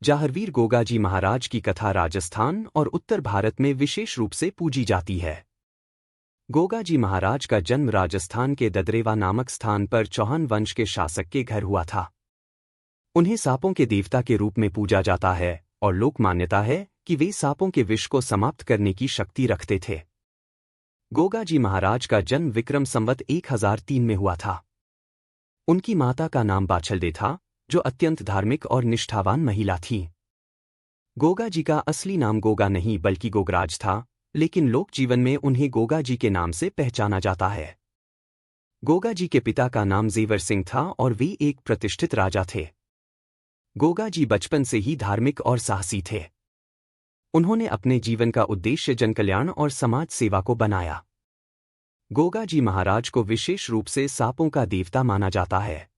जाहरवीर गोगाजी महाराज की कथा राजस्थान और उत्तर भारत में विशेष रूप से पूजी जाती है। गोगाजी महाराज का जन्म राजस्थान के ददरेवा नामक स्थान पर चौहान वंश के शासक के घर हुआ था। उन्हें सांपों के देवता के रूप में पूजा जाता है और लोक मान्यता है कि वे सांपों के विष को समाप्त करने की शक्ति रखते थे। गोगाजी महाराज का जन्म विक्रम संवत 1003 में हुआ था। उनकी माता का नाम बाछलदे था, जो अत्यंत धार्मिक और निष्ठावान महिला थी। गोगाजी का असली नाम गोगा नहीं बल्कि गोगराज था, लेकिन लोक जीवन में उन्हें गोगाजी के नाम से पहचाना जाता है। गोगाजी के पिता का नाम जेवर सिंह था और वे एक प्रतिष्ठित राजा थे। गोगाजी बचपन से ही धार्मिक और साहसी थे। उन्होंने अपने जीवन का उद्देश्य जनकल्याण और समाज सेवा को बनाया। गोगाजी महाराज को विशेष रूप से सांपों का देवता माना जाता है।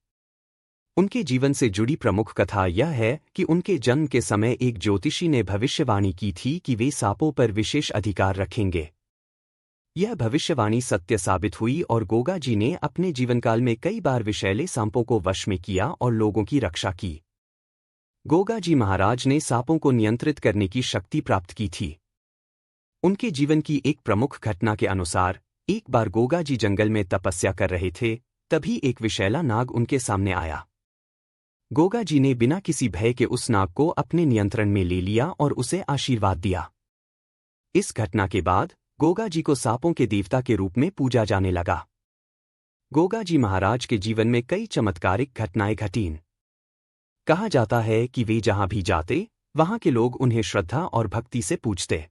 उनके जीवन से जुड़ी प्रमुख कथा यह है कि उनके जन्म के समय एक ज्योतिषी ने भविष्यवाणी की थी कि वे सांपों पर विशेष अधिकार रखेंगे। यह भविष्यवाणी सत्य साबित हुई और गोगाजी ने अपने जीवनकाल में कई बार विषैले सांपों को वश में किया और लोगों की रक्षा की। गोगाजी महाराज ने सांपों को नियंत्रित करने की शक्ति प्राप्त की थी। उनके जीवन की एक प्रमुख घटना के अनुसार एक बार गोगाजी जंगल में तपस्या कर रहे थे, तभी एक विषैला नाग उनके सामने आया। गोगाजी ने बिना किसी भय के उस नाग को अपने नियंत्रण में ले लिया और उसे आशीर्वाद दिया। इस घटना के बाद गोगाजी को सांपों के देवता के रूप में पूजा जाने लगा। गोगाजी महाराज के जीवन में कई चमत्कारिक घटनाएं घटीं। कहा जाता है कि वे जहां भी जाते, वहां के लोग उन्हें श्रद्धा और भक्ति से पूजते।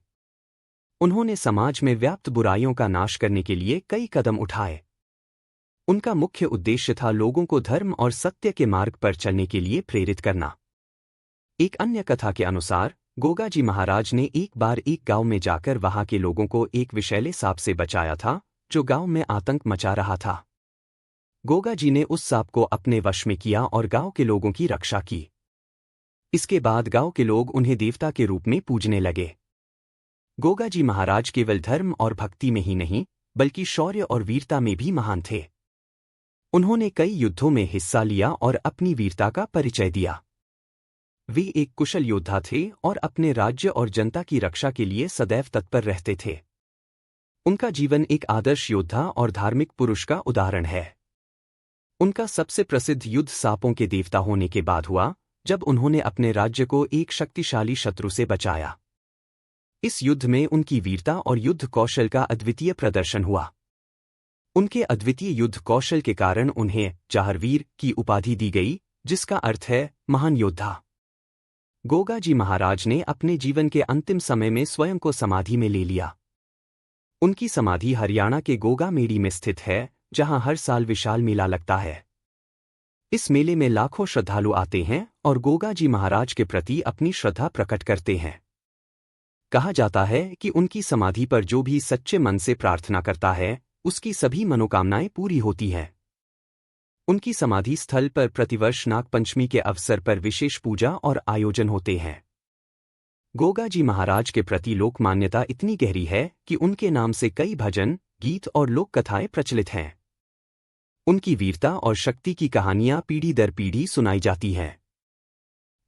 उन्होंने समाज में व्याप्त बुराइयों का नाश करने के लिए कई कदम उठाए। उनका मुख्य उद्देश्य था लोगों को धर्म और सत्य के मार्ग पर चलने के लिए प्रेरित करना। एक अन्य कथा के अनुसार गोगाजी महाराज ने एक बार एक गांव में जाकर वहां के लोगों को एक विषैले सांप से बचाया था, जो गांव में आतंक मचा रहा था। गोगाजी ने उस सांप को अपने वश में किया और गांव के लोगों की रक्षा की। इसके बाद गांव के लोग उन्हें देवता के रूप में पूजने लगे। गोगाजी महाराज केवल धर्म और भक्ति में ही नहीं, बल्कि शौर्य और वीरता में भी महान थे। उन्होंने कई युद्धों में हिस्सा लिया और अपनी वीरता का परिचय दिया। वे एक कुशल योद्धा थे और अपने राज्य और जनता की रक्षा के लिए सदैव तत्पर रहते थे। उनका जीवन एक आदर्श योद्धा और धार्मिक पुरुष का उदाहरण है। उनका सबसे प्रसिद्ध युद्ध सांपों के देवता होने के बाद हुआ, जब उन्होंने अपने राज्य को एक शक्तिशाली शत्रु से बचाया। इस युद्ध में उनकी वीरता और युद्ध कौशल का अद्वितीय प्रदर्शन हुआ। उनके अद्वितीय युद्ध कौशल के कारण उन्हें जाहरवीर की उपाधि दी गई, जिसका अर्थ है महान योद्धा। गोगाजी महाराज ने अपने जीवन के अंतिम समय में स्वयं को समाधि में ले लिया। उनकी समाधि हरियाणा के गोगा मेड़ी में स्थित है, जहां हर साल विशाल मेला लगता है। इस मेले में लाखों श्रद्धालु आते हैं और गोगाजी महाराज के प्रति अपनी श्रद्धा प्रकट करते हैं। कहा जाता है कि उनकी समाधि पर जो भी सच्चे मन से प्रार्थना करता है, उसकी सभी मनोकामनाएं पूरी होती हैं। उनकी समाधि स्थल पर प्रतिवर्ष नागपंचमी के अवसर पर विशेष पूजा और आयोजन होते हैं। गोगाजी महाराज के प्रति लोक मान्यता इतनी गहरी है कि उनके नाम से कई भजन, गीत और लोक कथाएं प्रचलित हैं। उनकी वीरता और शक्ति की कहानियां पीढ़ी दर पीढ़ी सुनाई जाती हैं।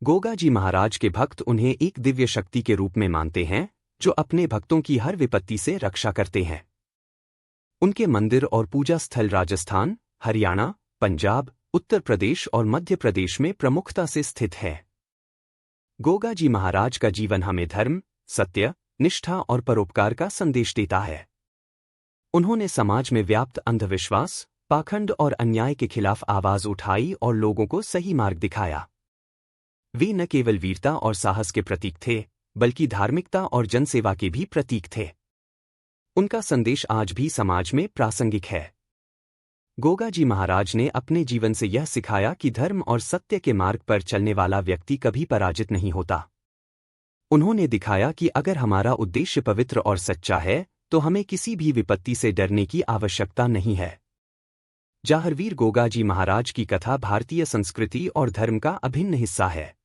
गोगाजी महाराज के भक्त उन्हें एक दिव्य शक्ति के रूप में मानते हैं, जो अपने भक्तों की हर विपत्ति से रक्षा करते हैं। उनके मंदिर और पूजा स्थल राजस्थान, हरियाणा, पंजाब, उत्तर प्रदेश और मध्य प्रदेश में प्रमुखता से स्थित है। गोगाजी महाराज का जीवन हमें धर्म, सत्य, निष्ठा और परोपकार का संदेश देता है। उन्होंने समाज में व्याप्त अंधविश्वास, पाखंड और अन्याय के खिलाफ आवाज उठाई और लोगों को सही मार्ग दिखाया। वे न केवल वीरता और साहस के प्रतीक थे, बल्कि धार्मिकता और जनसेवा के भी प्रतीक थे। उनका संदेश आज भी समाज में प्रासंगिक है। गोगाजी महाराज ने अपने जीवन से यह सिखाया कि धर्म और सत्य के मार्ग पर चलने वाला व्यक्ति कभी पराजित नहीं होता। उन्होंने दिखाया कि अगर हमारा उद्देश्य पवित्र और सच्चा है, तो हमें किसी भी विपत्ति से डरने की आवश्यकता नहीं है। जाहरवीर गोगाजी महाराज की कथा भारतीय संस्कृति और धर्म का अभिन्न हिस्सा है।